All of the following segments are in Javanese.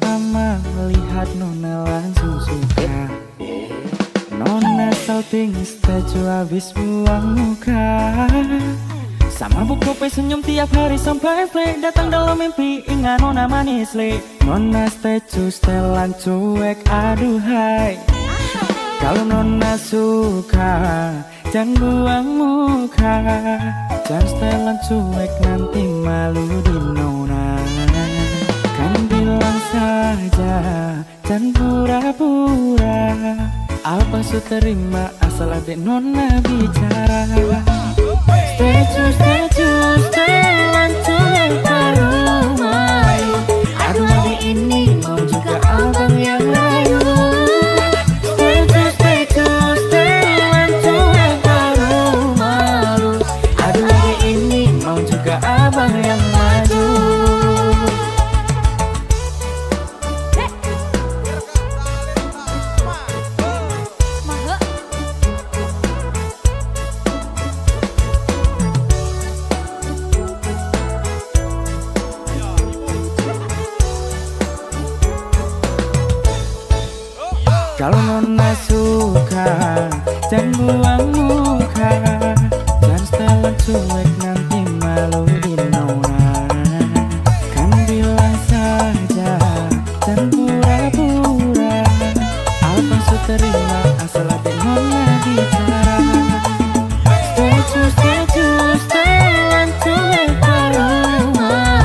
pertama melihat Nona langsung suka. Nona salting statue habis buang muka. Sama buku senyum tiap hari sampai play. Datang dalam mimpi ingat Nona manis le. Nona statue setelan cuek aduhai. Kalau Nona suka jangan buang muka. Jangan setelan cuek nanti malu di Nona. Kan bilang saja jangan pura-pura. Apa su terima asal adik Nona bicara. Statue setelan cuek rumah. Aduh adik ini mau juga abang yang layu. Abang yang maju. Kalau Nona suka jangan buang muka. Jangan setelan cuek nanti malu di Nona. Kan bilang saja jangan pura-pura. Apa su terima asal adik Nona bicara. Statue setelan cuek rumah.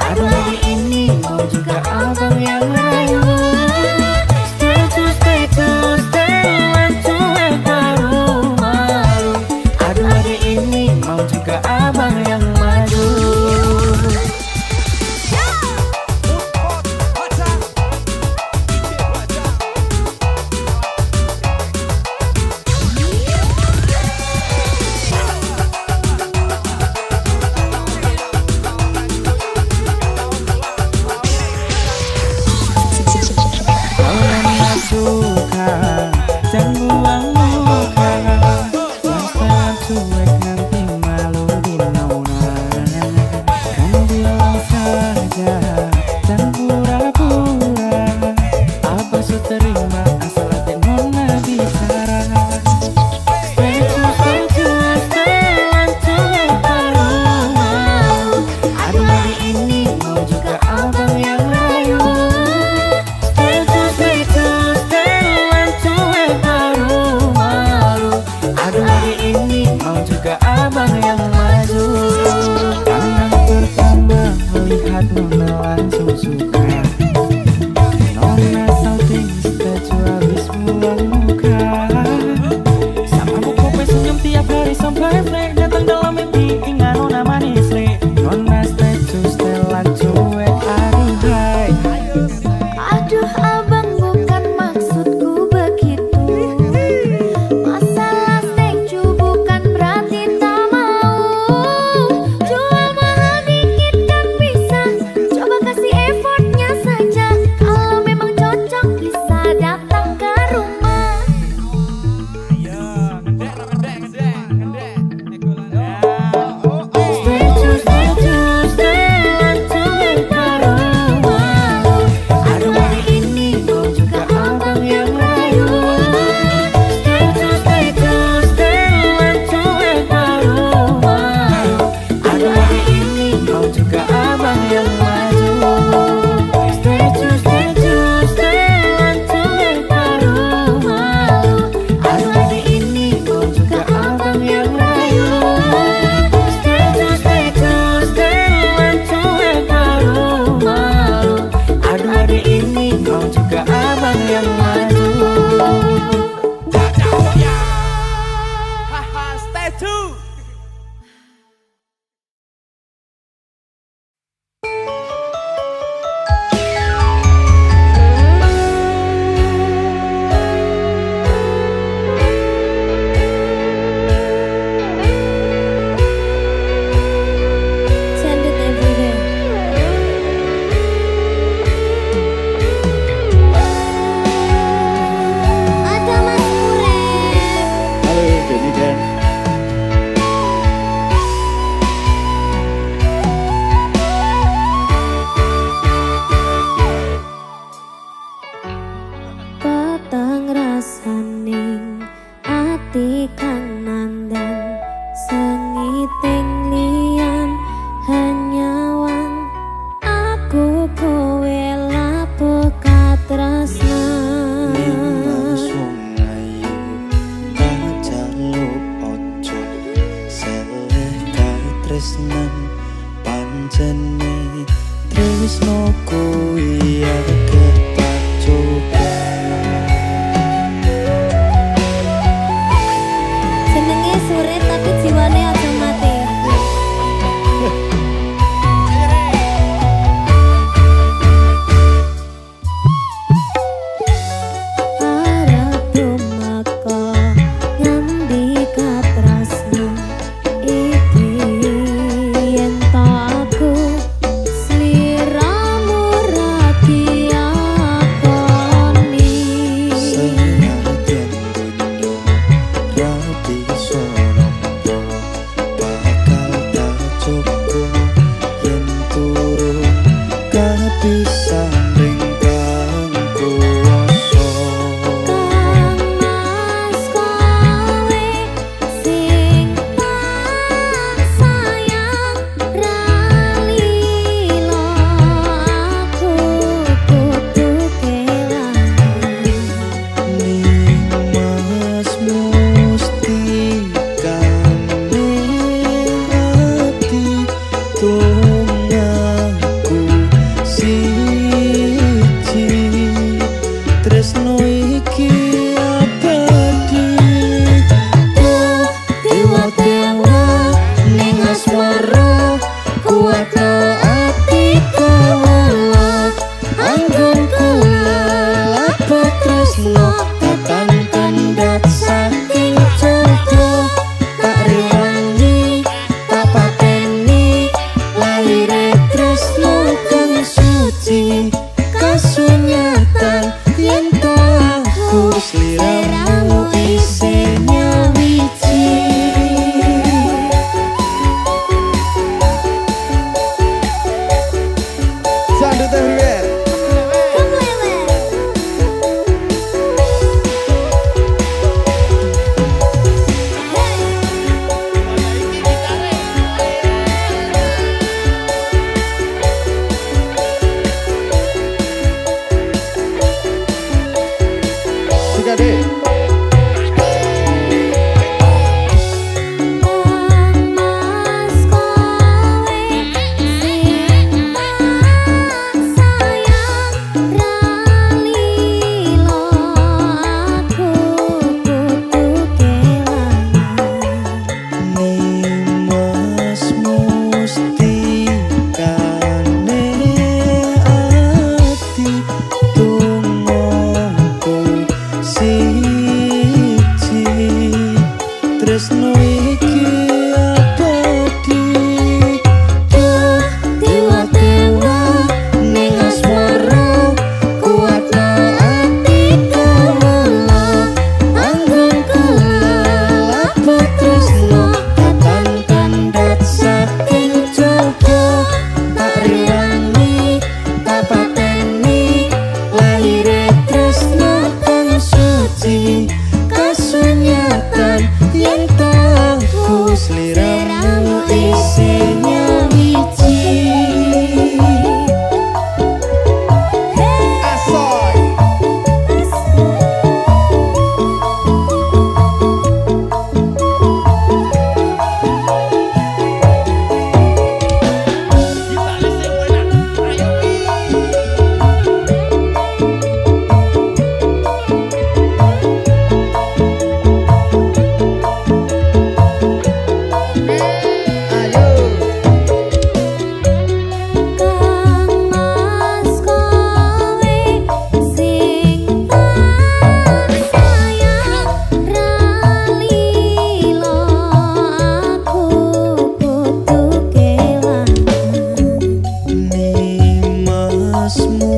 Aduh adik ini mau juga abang yang layu. Abang yang maju.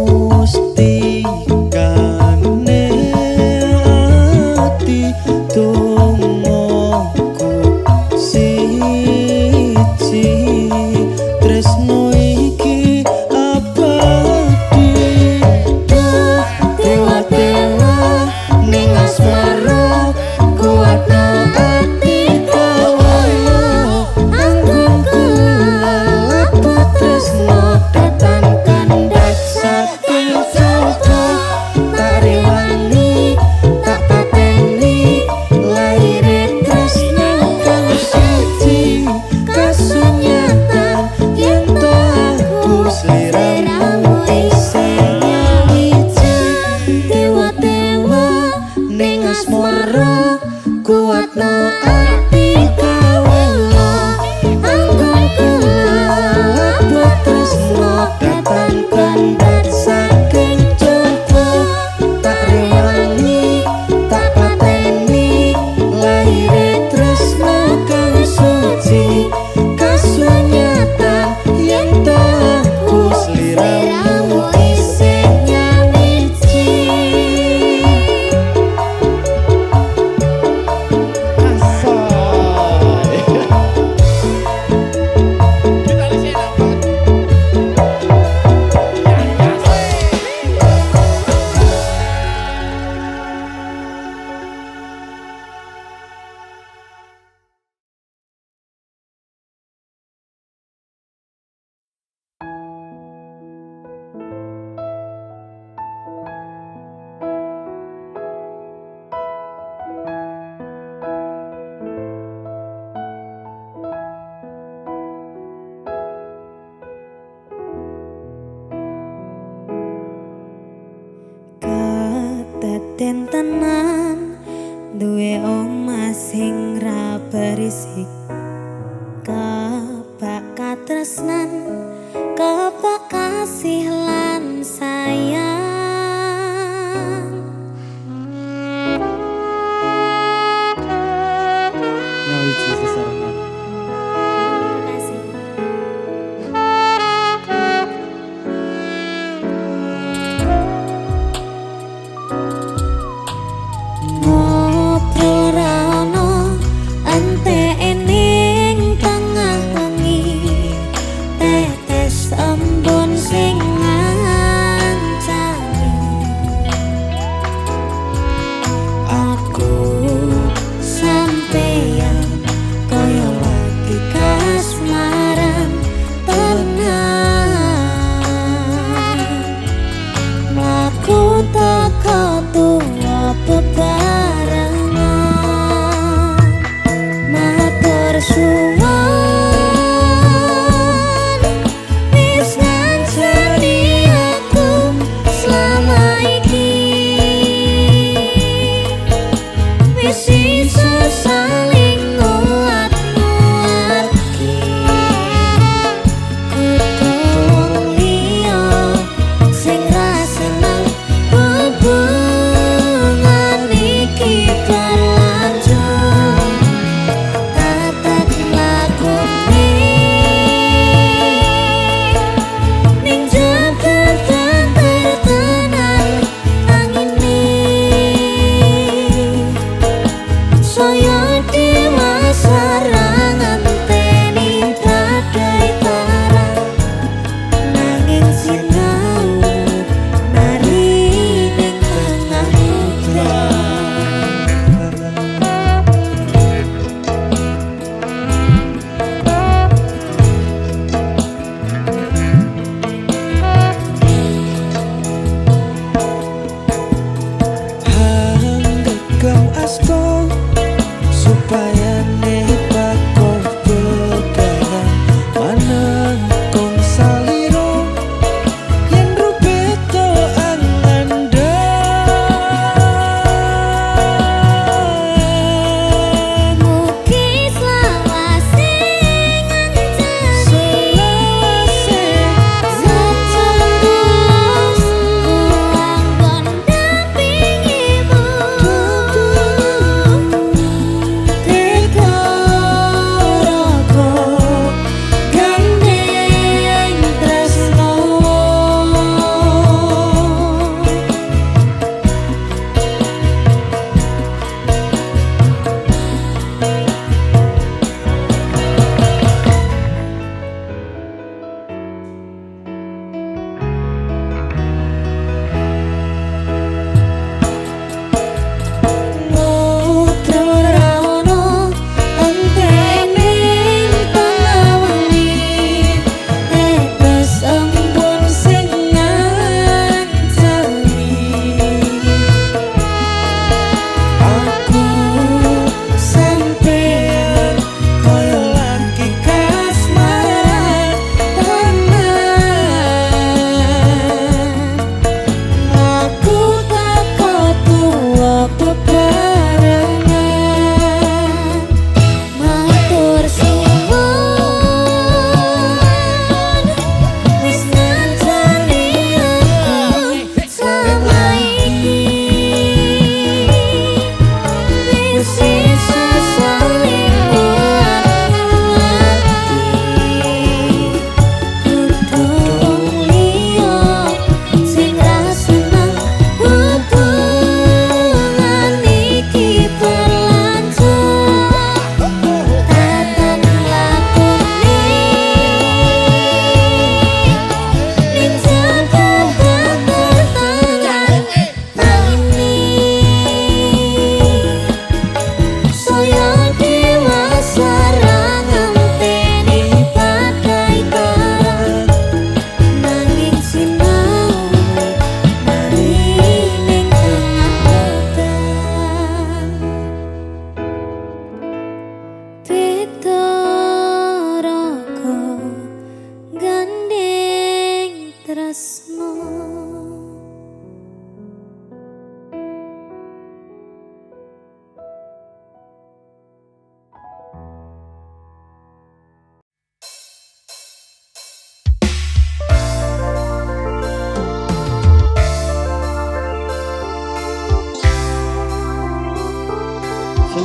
mustikane ati dongoku siji tresno iki abadi dewa-dewa ning asmara kuatna ati kawula anggonku apa tresno datang kandat saking coba tak rewangi tak pateni laire tresno kang siji kasunyatan yen to aku sliramu isih nyawiji dewa-dewa ning asmara kuatno ati kawula anggonku apa tresno datang kandat saking coba tak rewangi tak pateni laire tresno kang suci kasunyatan yen to aku sliramu isih nyawiji. Kadaden tenan duwe omah sing ra berisik kebak katresnan kebak kasih lan sayang Nyawiji sesarengan. kasih ngobrol rano ente ini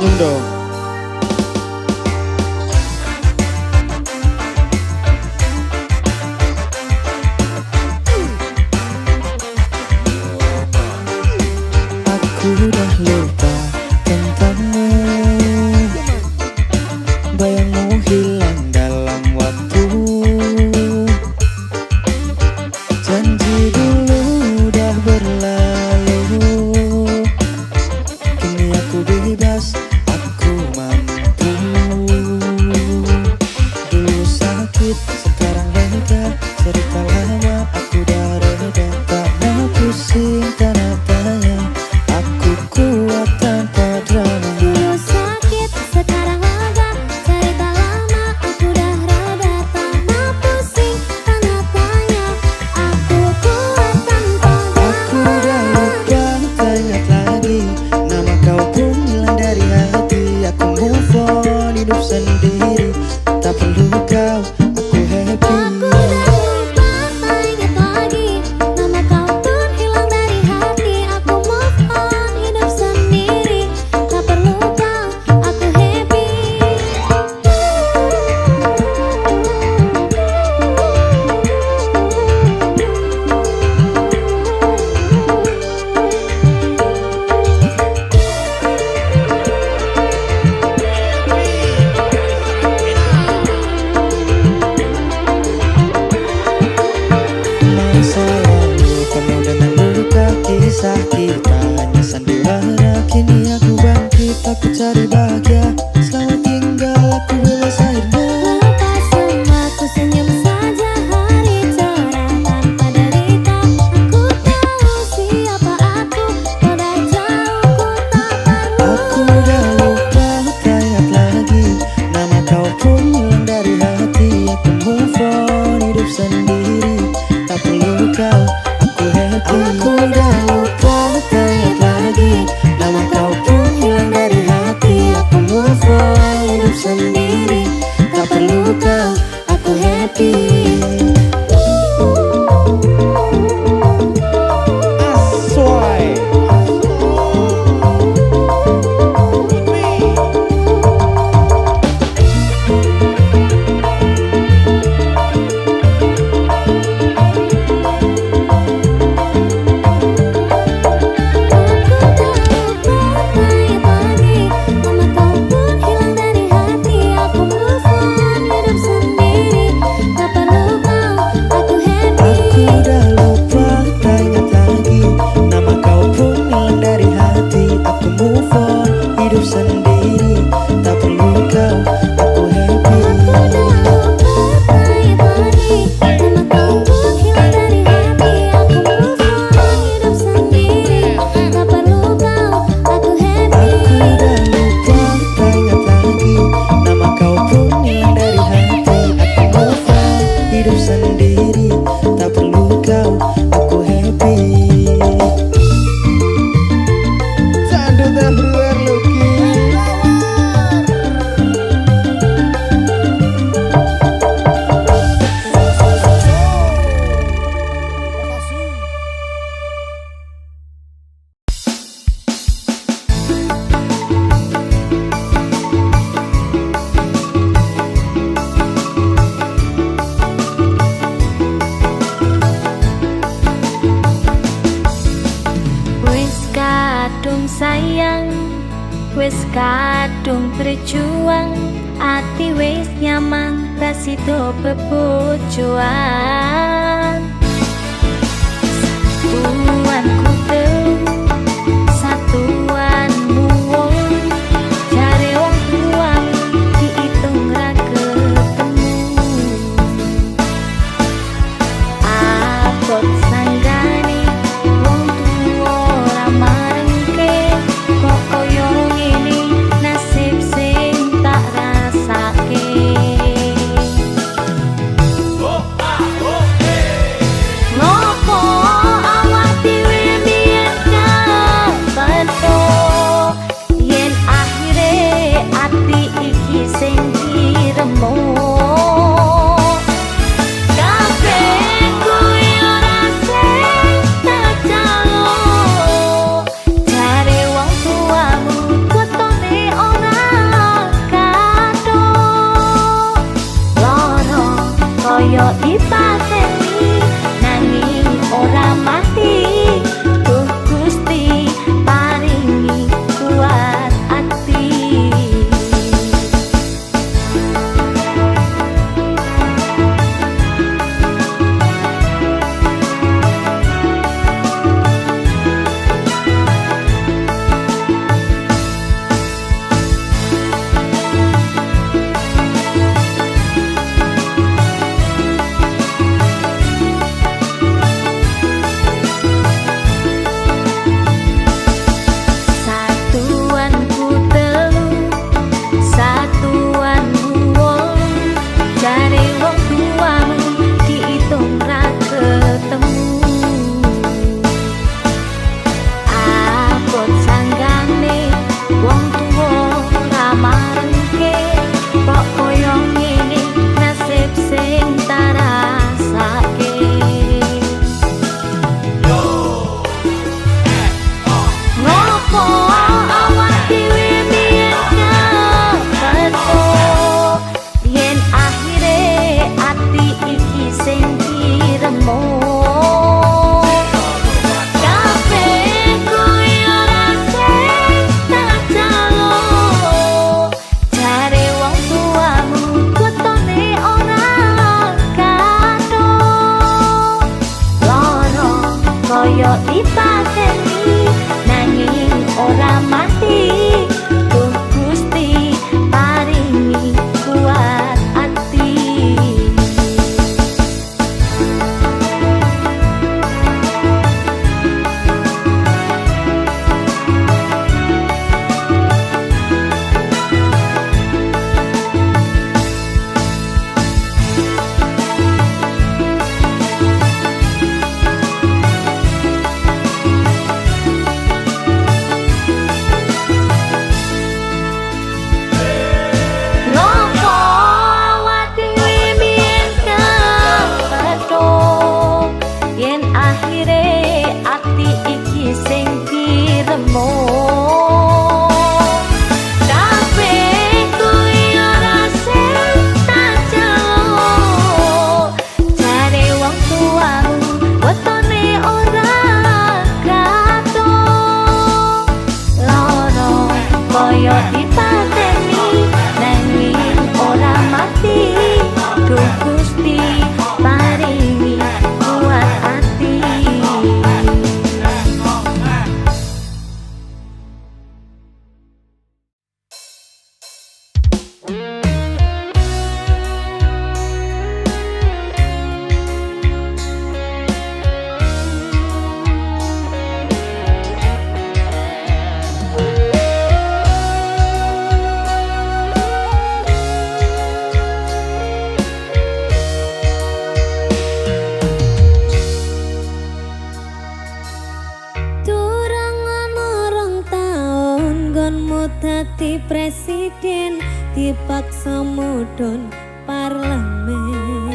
senyum dong. Aku udah lupa tentangmu, bayangmu hilang dalam waktu. Janji dulu udah berlalu, kini aku bebas, aku mampu. Dulu sakit, sekarang lega, cerita lama aku udah reda. Tak mau pusing karena tanya, aku kuat tanpa drama. Dulu sakit, sekarang lega, cerita lama aku udah reda. Tak mau pusing karena tanya, aku kuat tanpa Aku udah lupa, tak ingat lagi, nama kau pun hilang dari hati. Aku move on, hidup sendiri, tak perlu kau, aku happy. Aku udah lupa, tak ingat lagi, nama kau pun hilang dari hati. Aku move on, hidup sendiri, tak perlu kau, aku happy. Masa lalu penuh dengan luka, kisah kita hanya sandiwara. Kini aku bangkit, aku cari bahagia. Selamat tinggal, aku bebas akhirnya. Lepas semua ku senyum saja, hari cerah tanpa derita. Aku tahu siapa aku, kau dah jauh, ku tak perlu. Aku udah lupa, tak ingat lagi, nama kau pun hilang dari hati. Aku move on, hidup sendiri, tak perlu kau, aku happy. Aku udah lupa, tak ingat lagi, nama kau pun hilang dari hati. Aku move on, hidup sendiri, tak perlu kau, aku happy. Aswai. Aku udah lupa, tak ingat lagi, nama kau pun hilang dari hati. Aku udah lupa, tak ingat lagi, nama kau pun hilang dari hati. Aku move on, hidup sendiri, tak perlu kau, aku happy. Aku udah lupa, tak ingat lagi, nama kau pun hilang dari hati. Aku move on, hidup sendiri, tak perlu kau, aku happy. Aku udah lupa, tak ingat lagi, nama kau pun hilang dari hati. Aku move on, hidup sendiri, tak perlu kau, aku happy. Sandut everywhere looking. Wis kadung sayang, wis kadung berjuang, ati wis nyaman, rasido bebojoan. Satuan kudu, satuan muwung, jare wong tuamu diitung ra ketemu. Abot sanggane wong tuwa ora marengke, kok koyo ngene nasib sing tak rasake. Ngopo awak dhewe dipateni nanging ora mati. Duh Gusti paringi kuat ati. Satuanku telu, satuanmu wong, jare wong tuamu diitung ra ketemu. Abot sanggane wong tuwa ra marengke, kok koyo ngene nasib sing tarasake. Ngopo awak dhewe biyen kepeto, yen akhire ati iki sing diremo. Kabeh kuwi ora sing tak jalo, jare wong tuamu wetone ora kathok. Loro koyo dipateni nanging ora mati. Duh Gusti paringi kuat ati. Ngopo awak dhewe biyen kepeto, yen akhire ati iki sing diremo. Kabeh kuwi ora sing tak jalo, jare wong tuamu wetone ora kathok. Loro koyo dipateni nanging ora mati. Duh Gusti paringi kuat ati. Durung ana rong taun nggonmu dadi presiden, dipaksa mudhun parlemen.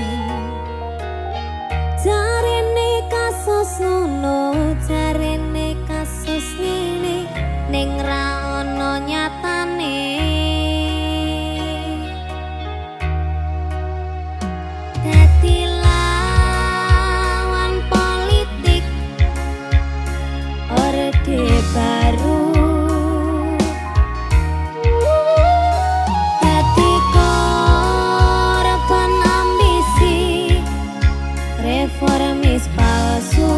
Jarene kasus ngono, jarene kasus ngene, ning ra ana nyatane. Dadi lawan politik Orde Baru, dadi korban ambisi reformis palsu.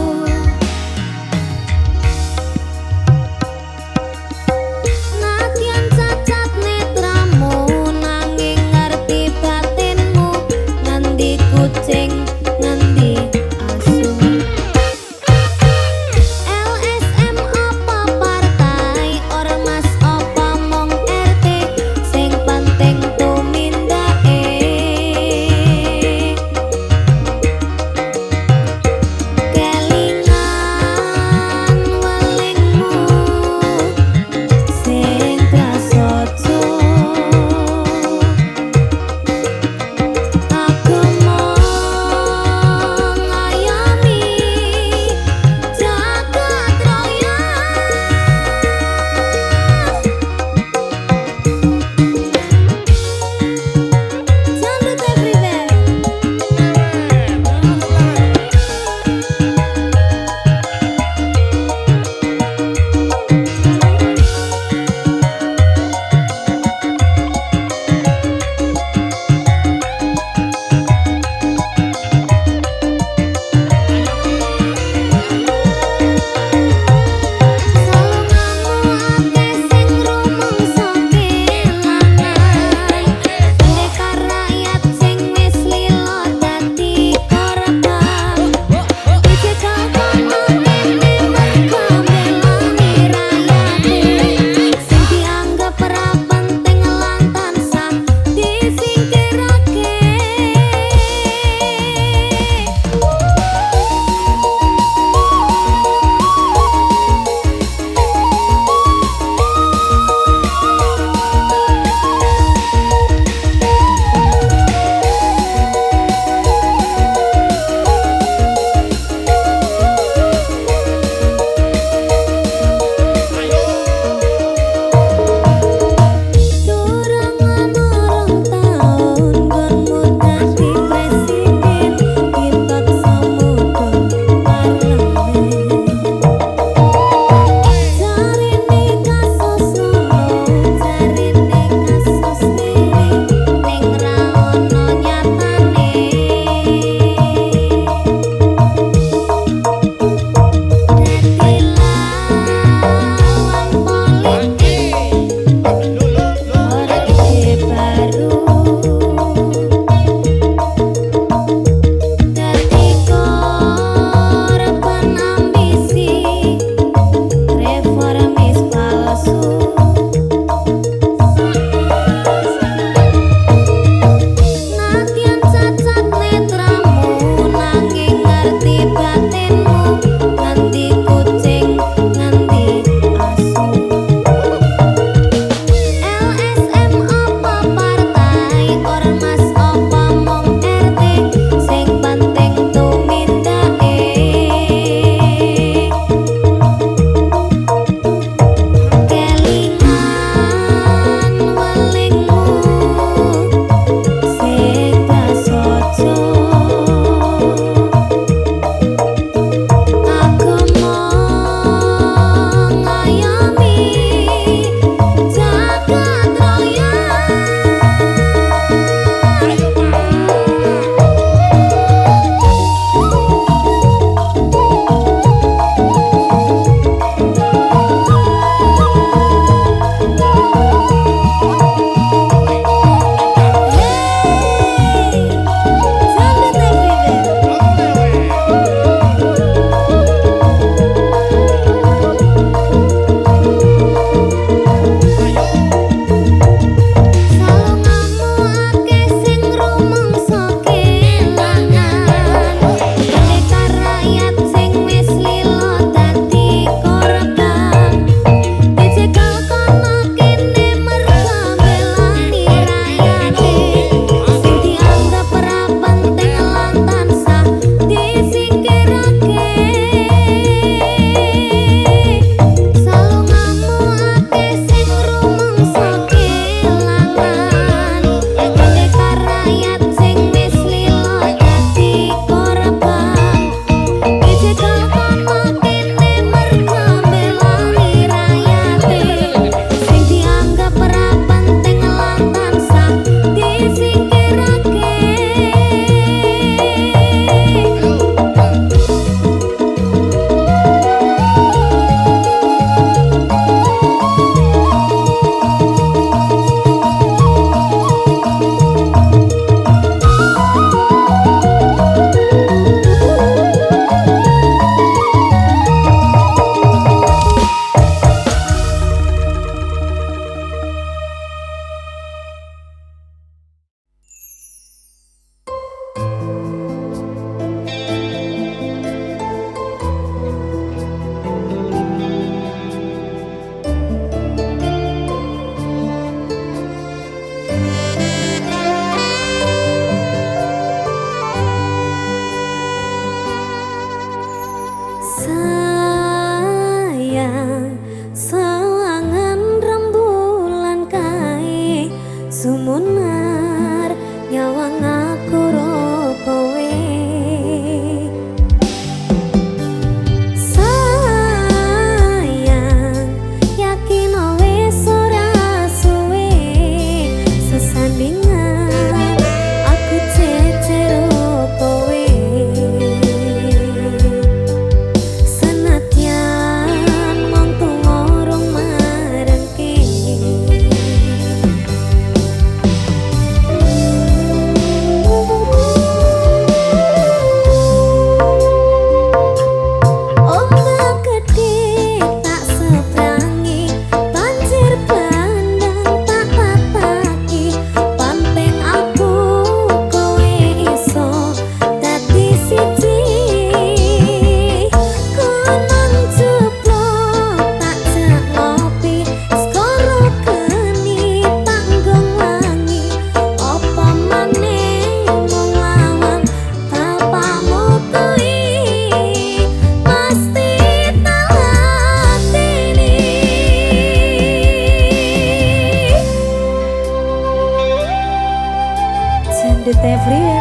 everywhere.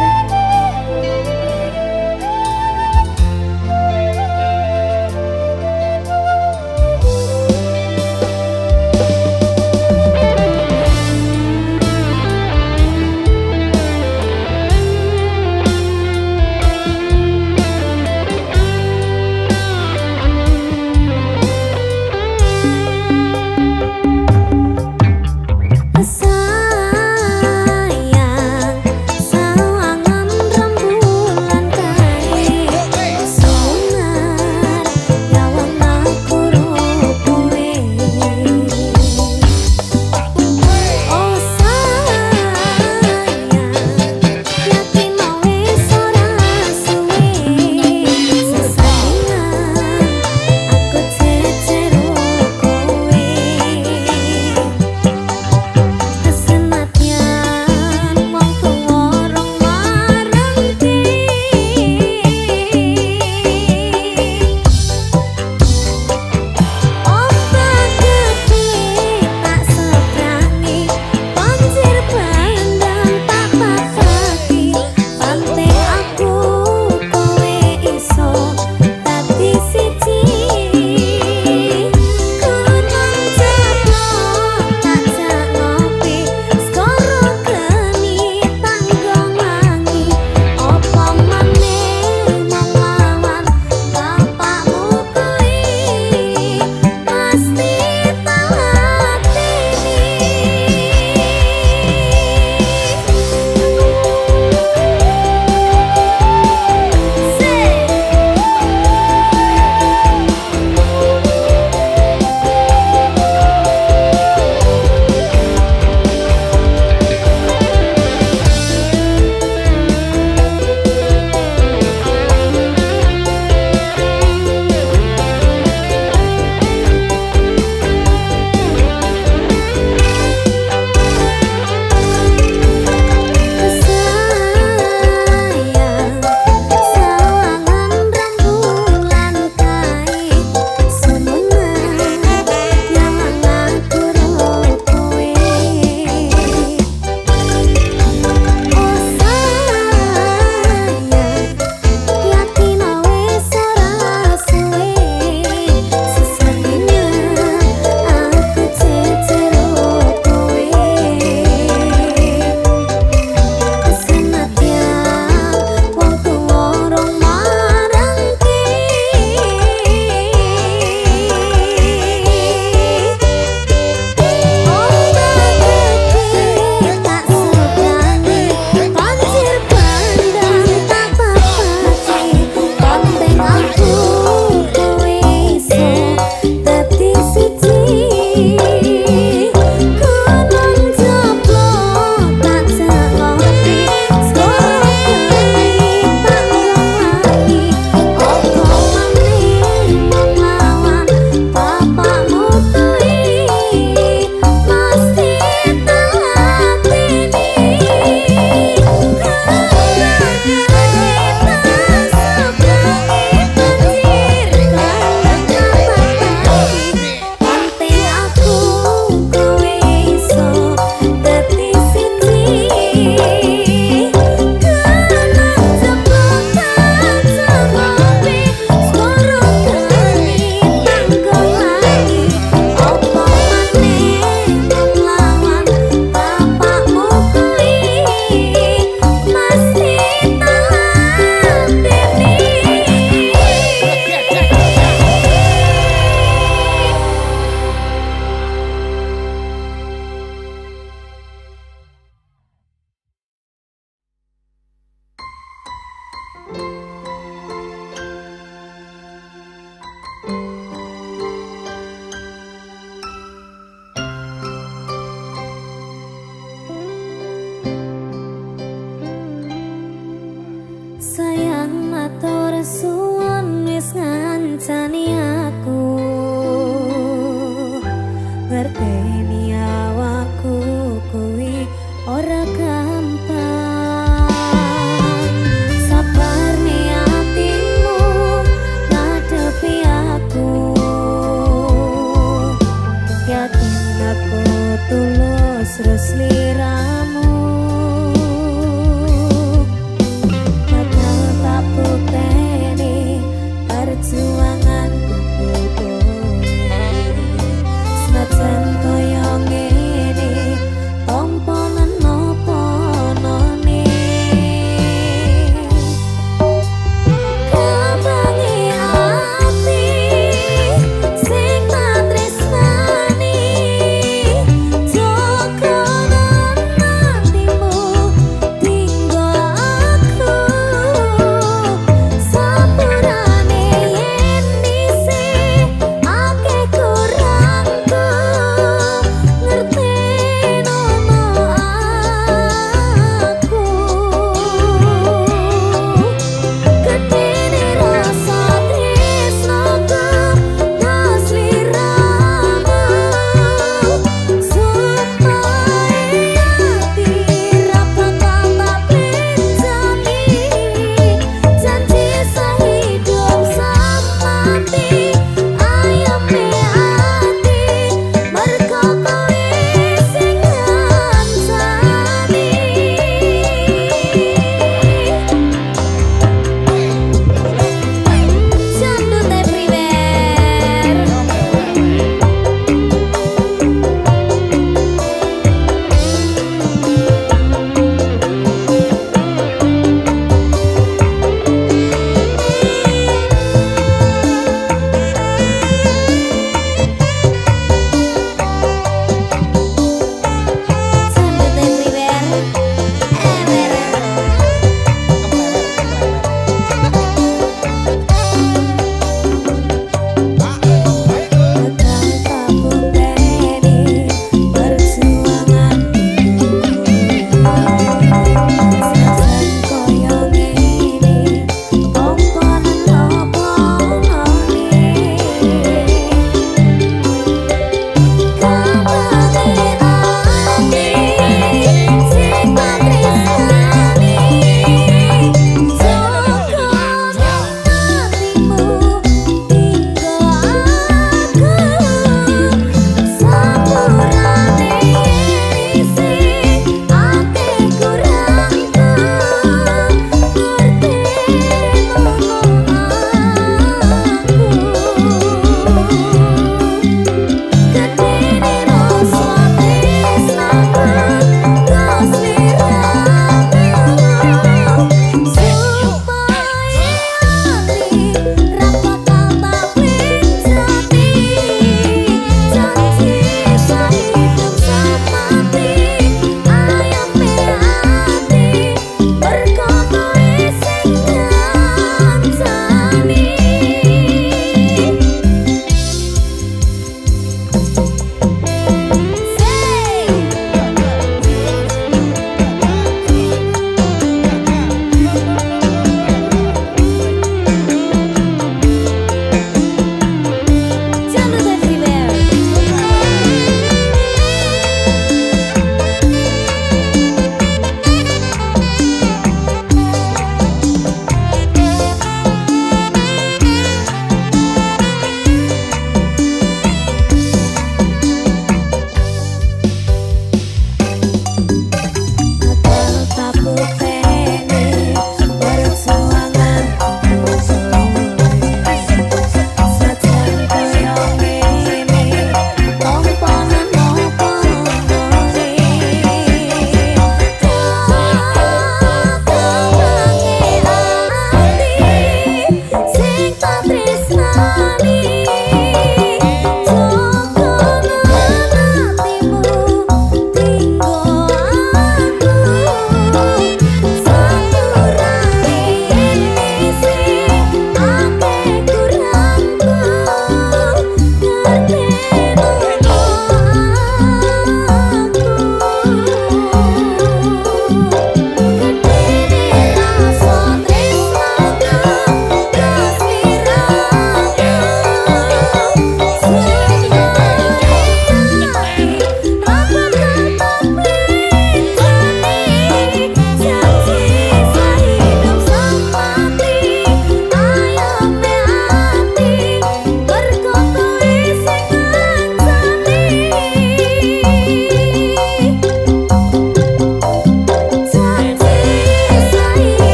Sayang, selalu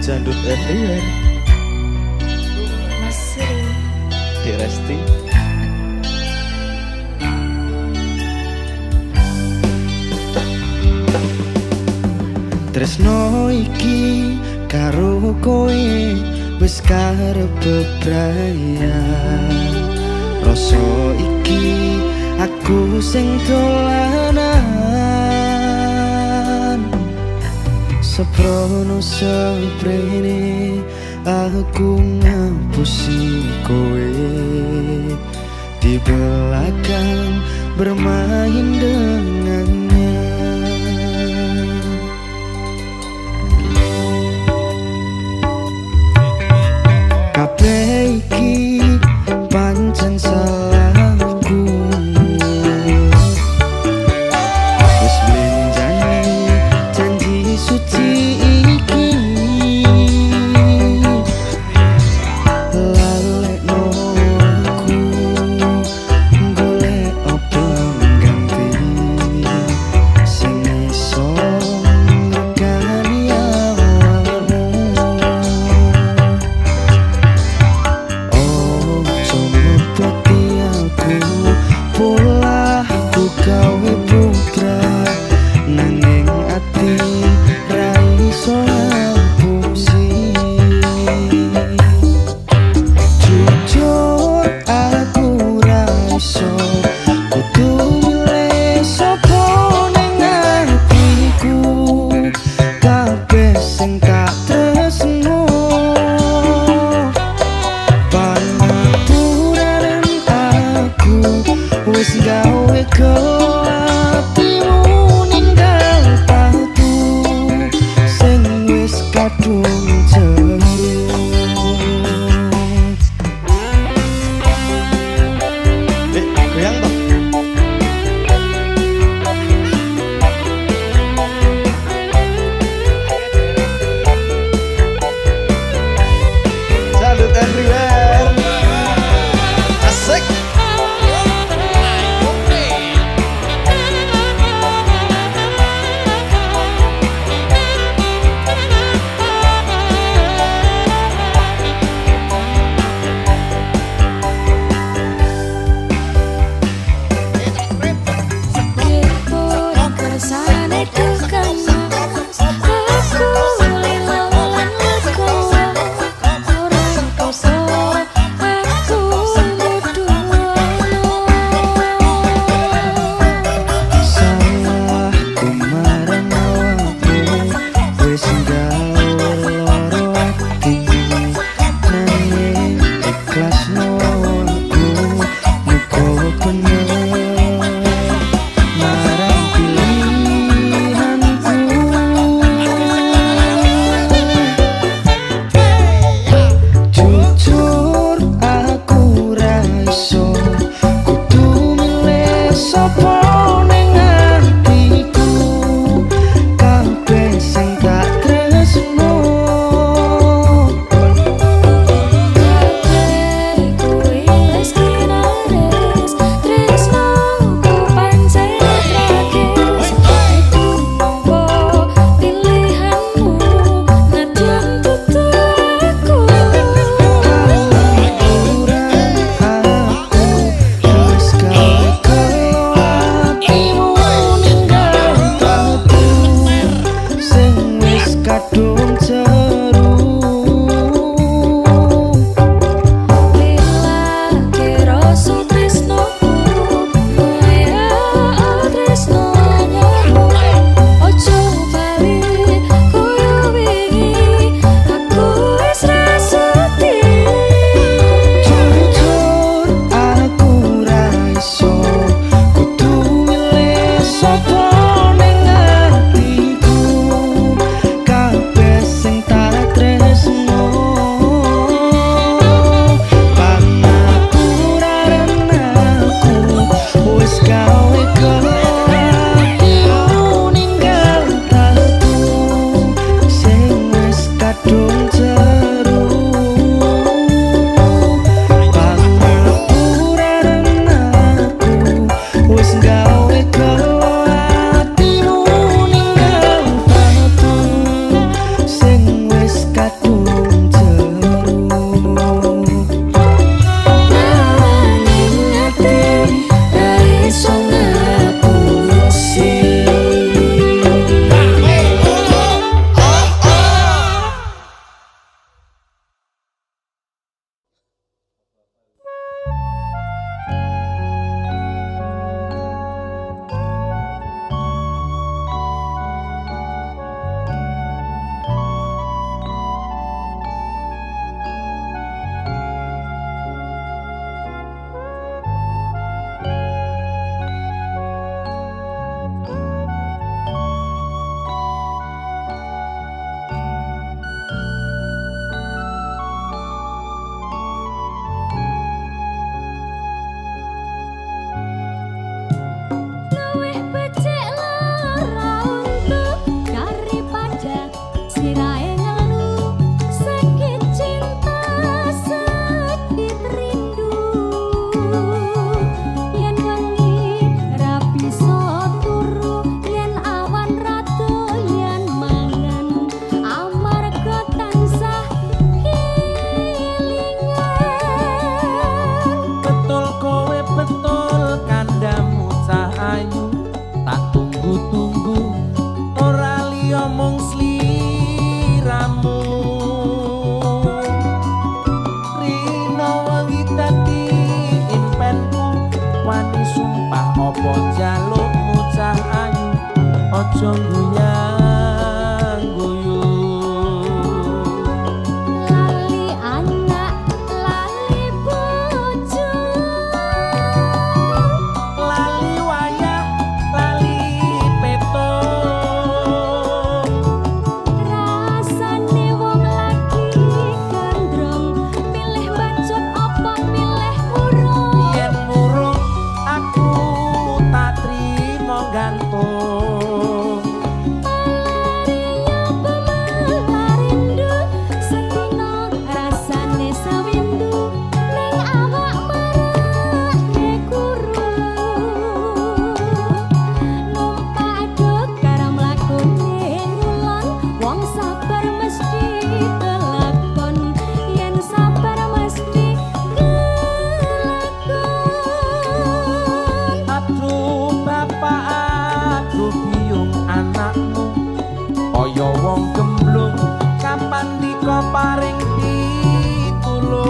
Jandut everywhere. Mas Sri. Dek Resti. Tresno iki karo kowe wis karep bebrayan. Rasa iki aku sing dolanan. Seprono seprene aku ngapusi kowe di belakang bermain dengannya. Kabeh iki pancen salahku. Wis blenjani janji suci iki. Lalekno aku golek apa ganti sing iso ngregani awakmu. Pola ku gawe putra nanging ati ra iso ngapusi. Jujur aku ra iso kudu milih sapa ning atiku. Kabeh sing tak tresno pangaturan aku wis gawe atimu ninggal patu. kaya mung sliramu rino wengi dadi impenku wani sumpah apa jalukmu cah ayu aja guyang guyu Lali anak, lali bojo, lali wayah lali peto rasane wong lagi gandrung, pilih bacot apa pilih urung. yen murung aku tak trimo gantung Malariya pemelarindu, sedina rasane sawindu, ning awak marake kuru. Numpak aduk karo mlakune ngulon, wong sabar mesti kelakon, yen sabar mesti kelakon. aduh bapak aduh biung anakmu kaya wong gemblung kapan dika paring pitulung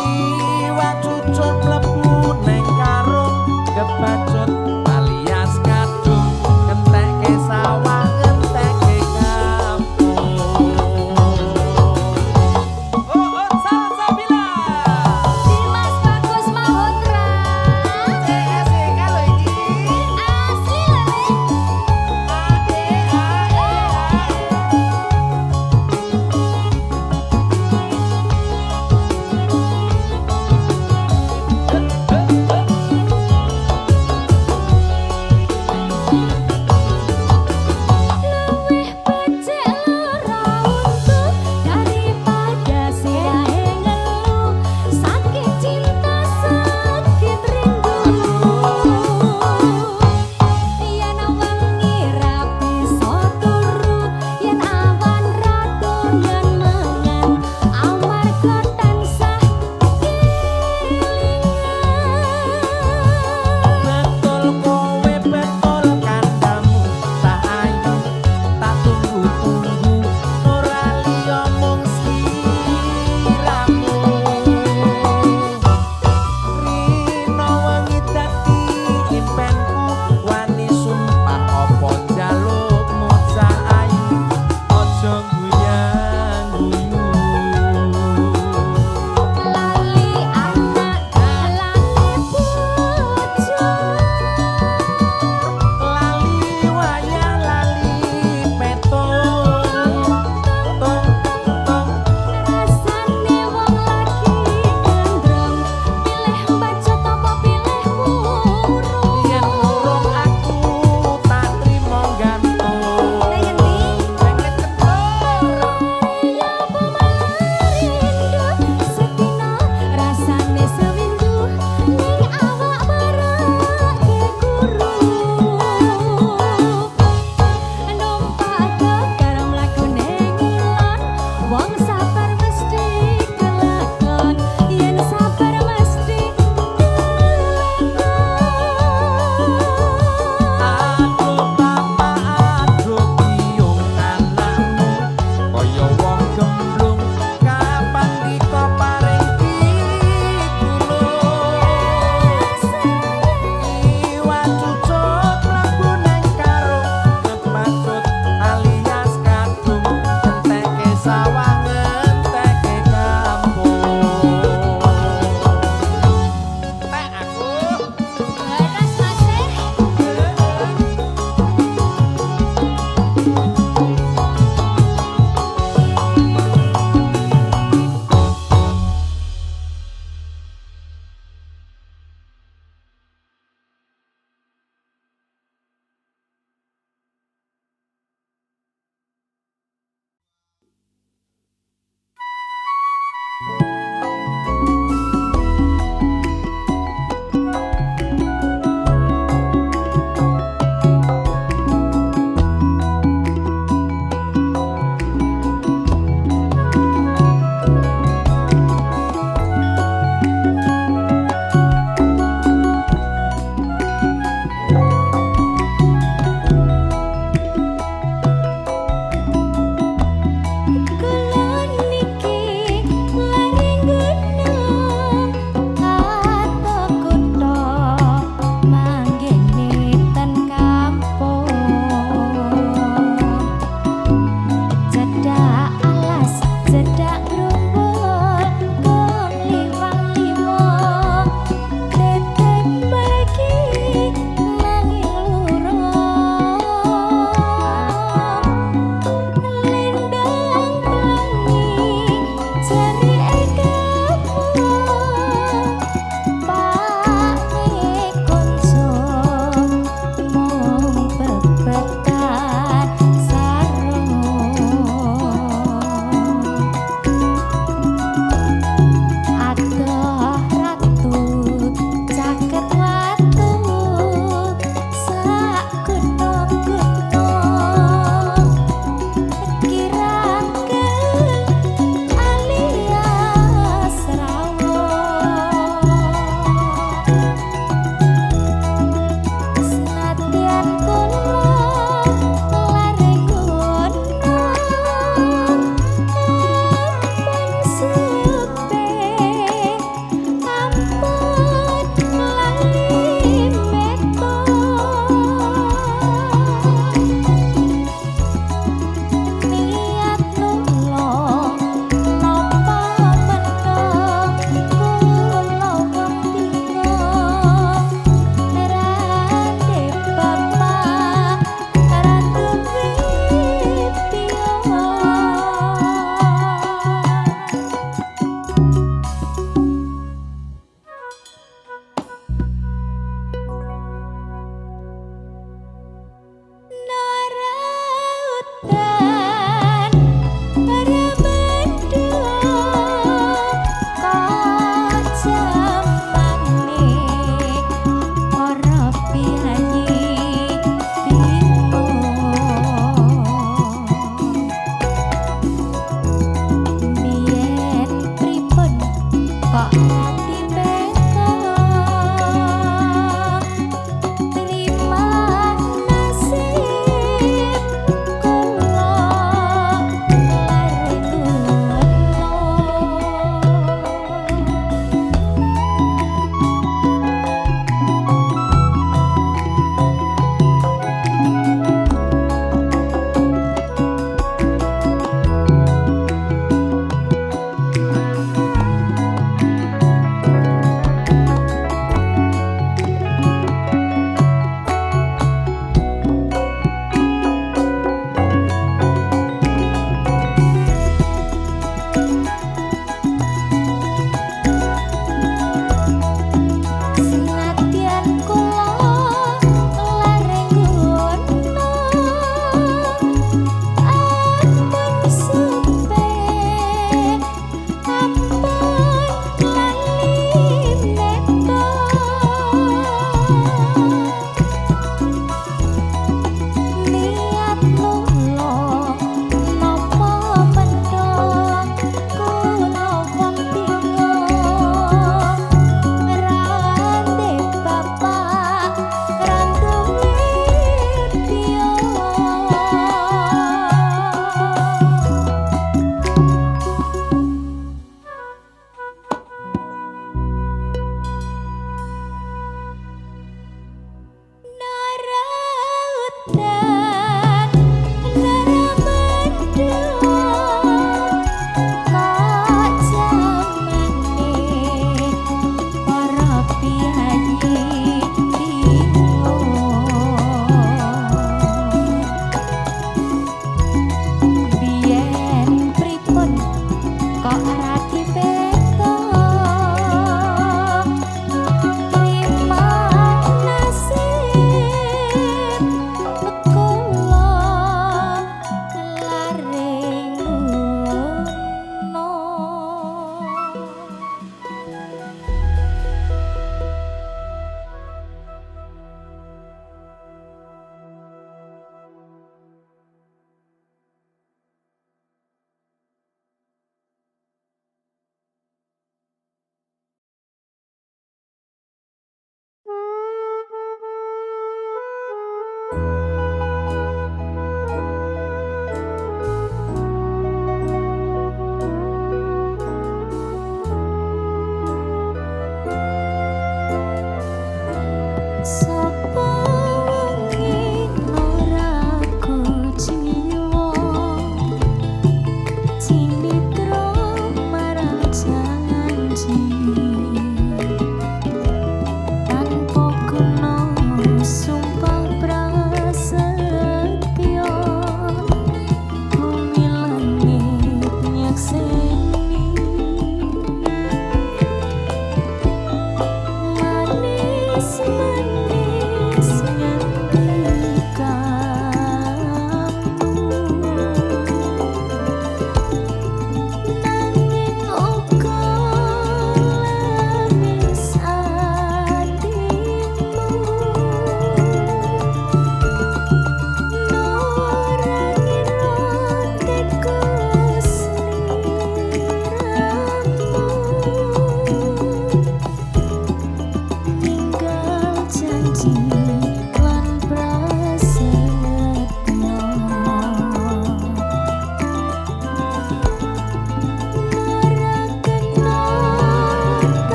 iwak cucut mlebu neng karung kebacut alias kadung kentekke sawah kentekke kampung salsabila Dimas Bagus Mahotra CS kalau iki asli lho. ade ae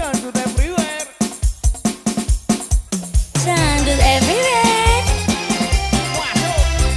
Dangdut everywhere. Dangdut everywhere. Waduh.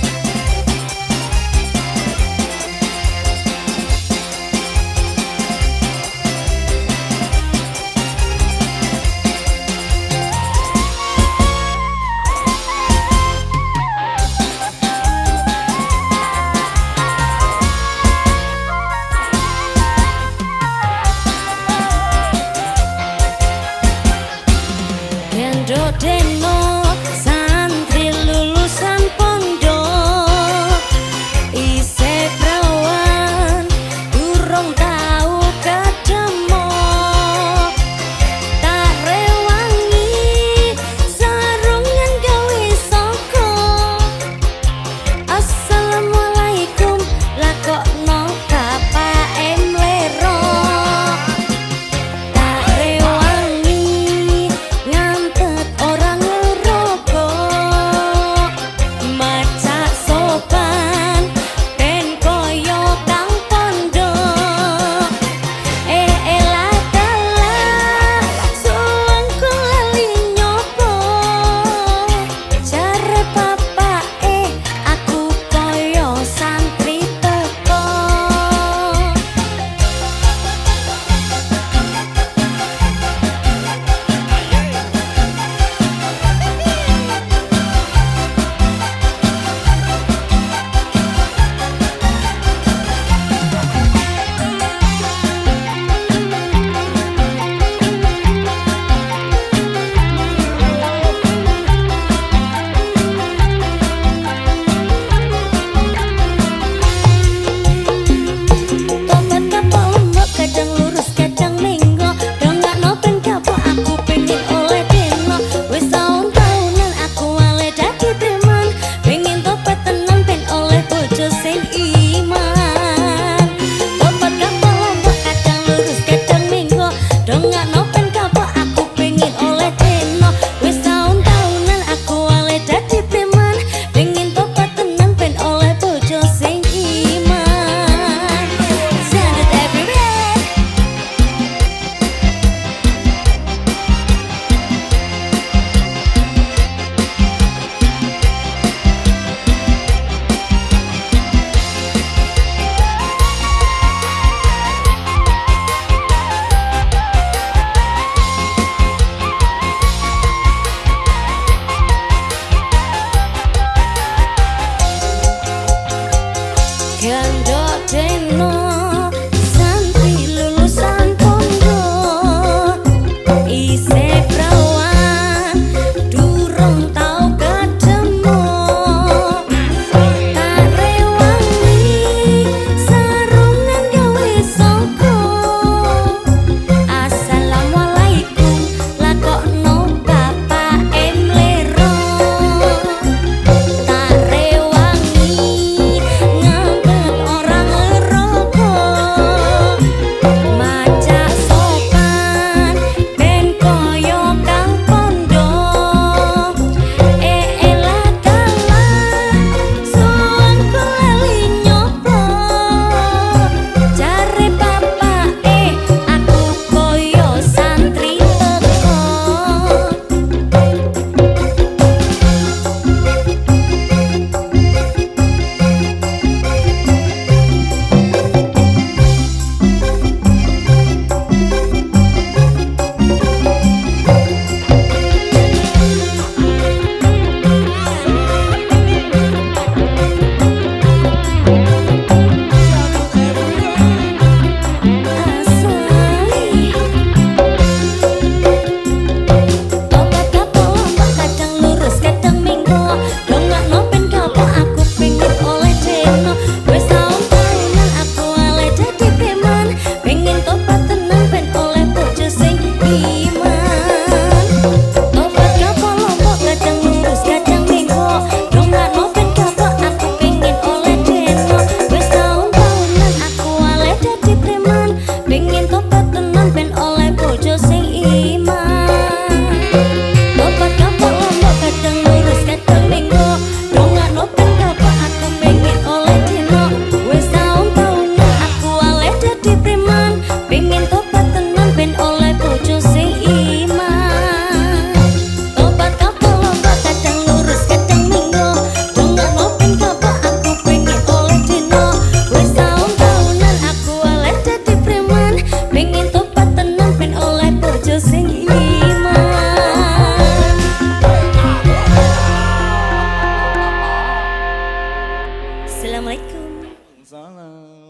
Assalamualaikum. Salam.